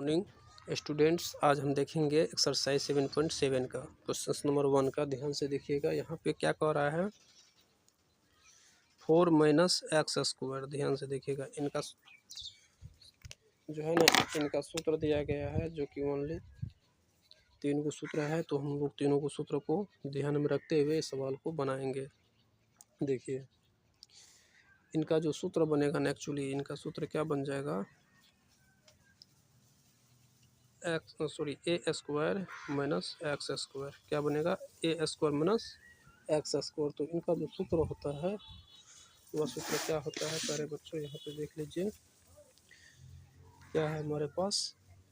Morning students. आज हम देखेंगे एक्सरसाइज 7.7 का क्वेश्चन नंबर 1 का। ध्यान से देखिएगा, यहाँ पे क्या कह रहा है 4 - x²। ध्यान से देखिएगा, इनका जो है ना, इनका सूत्र दिया गया है जो कि ओनली 3 को सूत्र है। तो हम लोग तीनों को सूत्र को ध्यान में रखते हुए इस सवाल को बनाएंगे। देखिए इनका जो सूत्र बनेगा ना, एक्चुअली इनका सूत्र क्या बन जाएगा, ए² - x²। क्या बनेगा, a² - x²। तो इनका जो सूत्र होता है वह सूत्र क्या होता है प्यारे बच्चों, यहाँ पे देख लीजिए क्या है हमारे पास,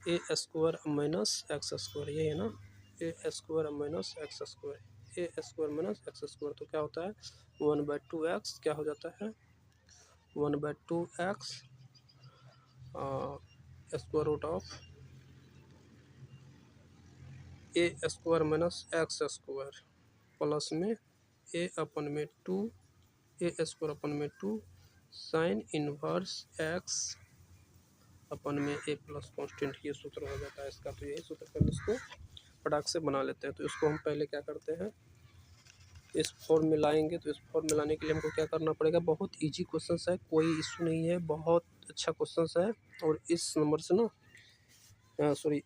a² - x²। ये है ना, a² - x²। a² - x²। तो क्या होता है 1/2x। क्या हो जाता है 1/2x square root of a² - x² plus में a/2 a² sine inverse x अपन में a प्लस कॉन्स्टेंट। ये सूत्र हो जाता है इसका। तो यही सूत्र पर इसको फटाक से बना लेते हैं। तो इसको हम पहले क्या करते हैं, इस फॉर्म में लाएंगे। तो इस फॉर्म में लाने के लिए हमको क्या करना पड़ेगा, बहुत इजी क्वेश्चन है, कोई इशू नहीं है, बहुत अच्छा क्वेश्चन है। और इस नंबर से ना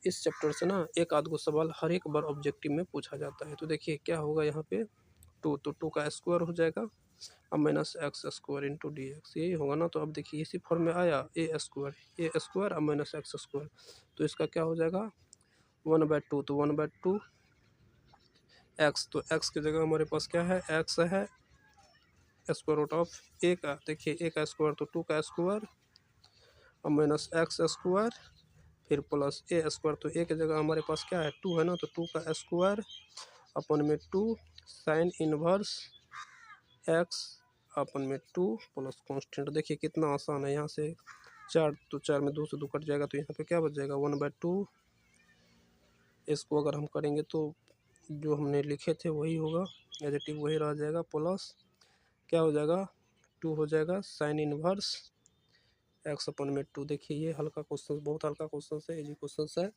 इस चैप्टर से ना एक आध गो सवाल हर एक बार ऑब्जेक्टिव में पूछा जाता है। तो देखिए क्या होगा यहाँ पे 2, तो 2 का स्क्वायर हो जाएगा अब -x² इंटू dx, यही होगा ना। तो अब देखिए इसी फॉर्म में आया a² अब -x²। तो इसका क्या हो जाएगा 1/2, तो 1/2 x। तो x की जगह हमारे पास क्या है, x है स्क्वायर रूट ऑफ a का। देखिए a का स्क्वायर तो 2 का स्क्वायर अब -x², फिर प्लस a²। तो a की जगह हमारे पास क्या है 2 है ना, तो 2 का स्क्वायर अपन में 2 साइन इनवर्स x अपन में 2 प्लस कॉन्स्टेंट। देखिए कितना आसान है, यहाँ से 4, तो 4 में 2 से 2 कट जाएगा। तो यहाँ पे क्या बच जाएगा 1/2। इसको अगर हम करेंगे तो जो हमने लिखे थे वही होगा, नेगेटिव वही रह जाएगा, प्लस क्या हो जाएगा 2 हो जाएगा साइन इनवर्स x अपन में 2। देखिए ये हल्का क्वेश्चन, बहुत हल्का क्वेश्चन है, इजी क्वेश्चन है,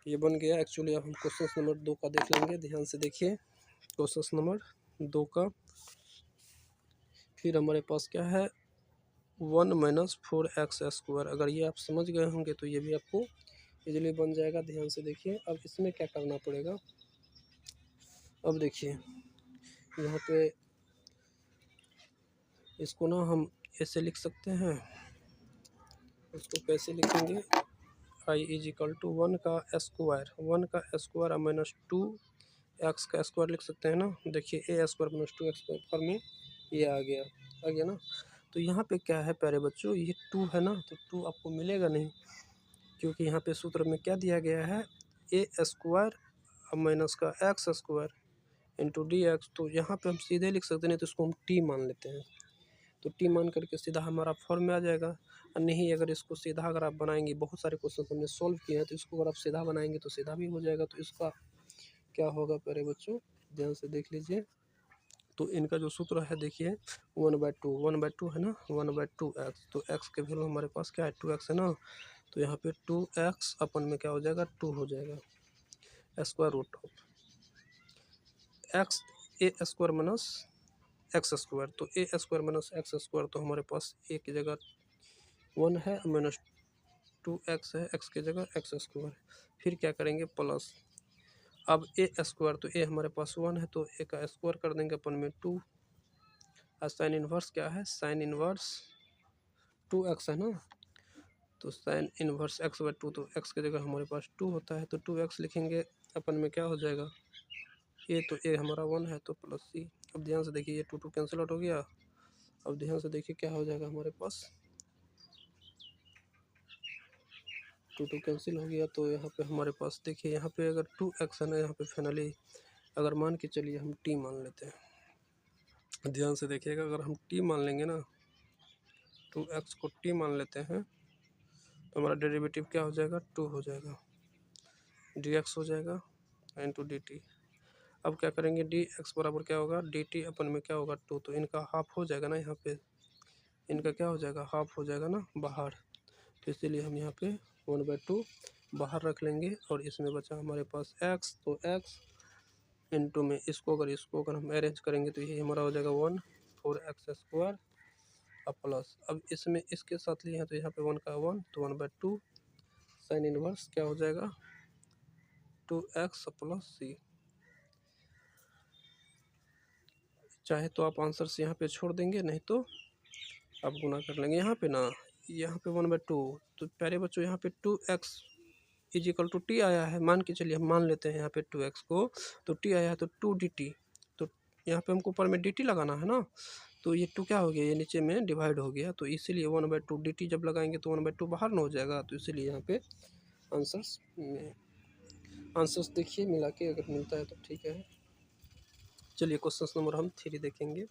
ये बन गया। एक्चुअली अब हम क्वेश्चन नंबर 2 का देख लेंगे। ध्यान से देखिए क्वेश्चन नंबर 2 का। फिर हमारे पास क्या है 1 - 4x²। अगर ये आप समझ गए होंगे तो ये भी आपको इजीली बन जाएगा। ध्यान से देखिए अब इसमें क्या करना पड़ेगा। अब देखिए यहाँ पे इसको ना हम ऐसे लिख सकते हैं, इसको कैसे लिखेंगे, i = 1 का स्क्वायर, 1 का स्क्वायर अब -2 x का स्क्वायर लिख सकते हैं ना। देखिए a² - 2x फॉर्म में ये आ गया ना। तो यहाँ पे क्या है प्यारे बच्चों, ये 2 है ना, तो 2 आपको मिलेगा नहीं, क्योंकि यहाँ पे सूत्र में क्या दिया गया है a² अब -x² इंटू dx। तो यहाँ पे हम सीधे लिख सकते हैं, तो इसको हम t मान लेते हैं। तो t मान करके सीधा हमारा फॉर्म में आ जाएगा। और नहीं अगर इसको सीधा अगर आप बनाएंगे, बहुत सारे क्वेश्चन हमने सॉल्व किए हैं, तो इसको अगर आप सीधा बनाएंगे तो सीधा भी हो जाएगा। तो इसका क्या होगा प्यारे बच्चों, ध्यान से देख लीजिए। तो इनका जो सूत्र है देखिए 1/2 है ना, 1/2x। तो x के वैल्यू हमारे पास क्या है 2x है ना। तो यहाँ पे 2x अपन में क्या हो जाएगा 2 हो जाएगा square root of x a² - x²। तो a² - x², तो हमारे पास a की जगह 1 है -2x है, x की जगह x²। फिर क्या करेंगे प्लस, अब a², तो a हमारे पास 1 है, तो a का स्क्वायर कर देंगे अपन में 2। और साइन इनवर्स क्या है, साइन इनवर्स 2x है ना, तो साइन इनवर्स x/2। तो x की जगह हमारे पास 2 होता है, तो 2x लिखेंगे अपन में क्या हो जाएगा a, तो a हमारा 1 है, तो प्लस c। अब ध्यान से देखिए ये 2 कैंसिल आउट हो गया। अब ध्यान से देखिए क्या हो जाएगा हमारे पास 2 कैंसिल हो गया। तो यहाँ पे हमारे पास देखिए यहाँ पे अगर 2x है ना, यहाँ पे फाइनली अगर मान के चलिए हम t मान लेते हैं। ध्यान से देखिएगा, अगर हम t मान लेंगे ना, 2x को t मान लेते हैं, तो हमारा डेरिवेटिव क्या हो जाएगा 2 हो जाएगा, dx हो जाएगा इंटू dt। अब क्या करेंगे dx बराबर क्या होगा dt अपन में क्या होगा 2। तो इनका हाफ हो जाएगा ना, यहाँ पे इनका क्या हो जाएगा हाफ हो जाएगा ना बाहर। तो इसीलिए हम यहाँ पे 1/2 बाहर रख लेंगे और इसमें बचा हमारे पास x, तो x इंटू में इसको अगर हम अरेंज करेंगे तो ये हमारा हो जाएगा 1/4x² अब प्लस, अब इसमें इसके साथ लिए हैं तो यहाँ पे 1 का 1 तो 1/2 साइन इनवर्स क्या हो जाएगा 2x + c। चाहे तो आप आंसर से यहाँ पे छोड़ देंगे, नहीं तो आप गुना कर लेंगे यहाँ पे ना, यहाँ पे 1/2 तो प्यारे बच्चों यहाँ पे 2x = t आया है, मान के चलिए हम मान लेते हैं यहाँ पे 2x को, तो t आया है तो 2dt, तो यहाँ पे हमको ऊपर में dt लगाना है ना, तो ये 2 क्या हो गया, ये नीचे में डिवाइड हो गया, तो इसीलिए 1/2 dt जब लगाएंगे तो 1/2 बाहर ना हो जाएगा, तो इसीलिए यहाँ पे आंसर्स देखिए मिला के अगर मिलता है तो ठीक है। चलिए क्वेश्चन नंबर हम 3 देखेंगे।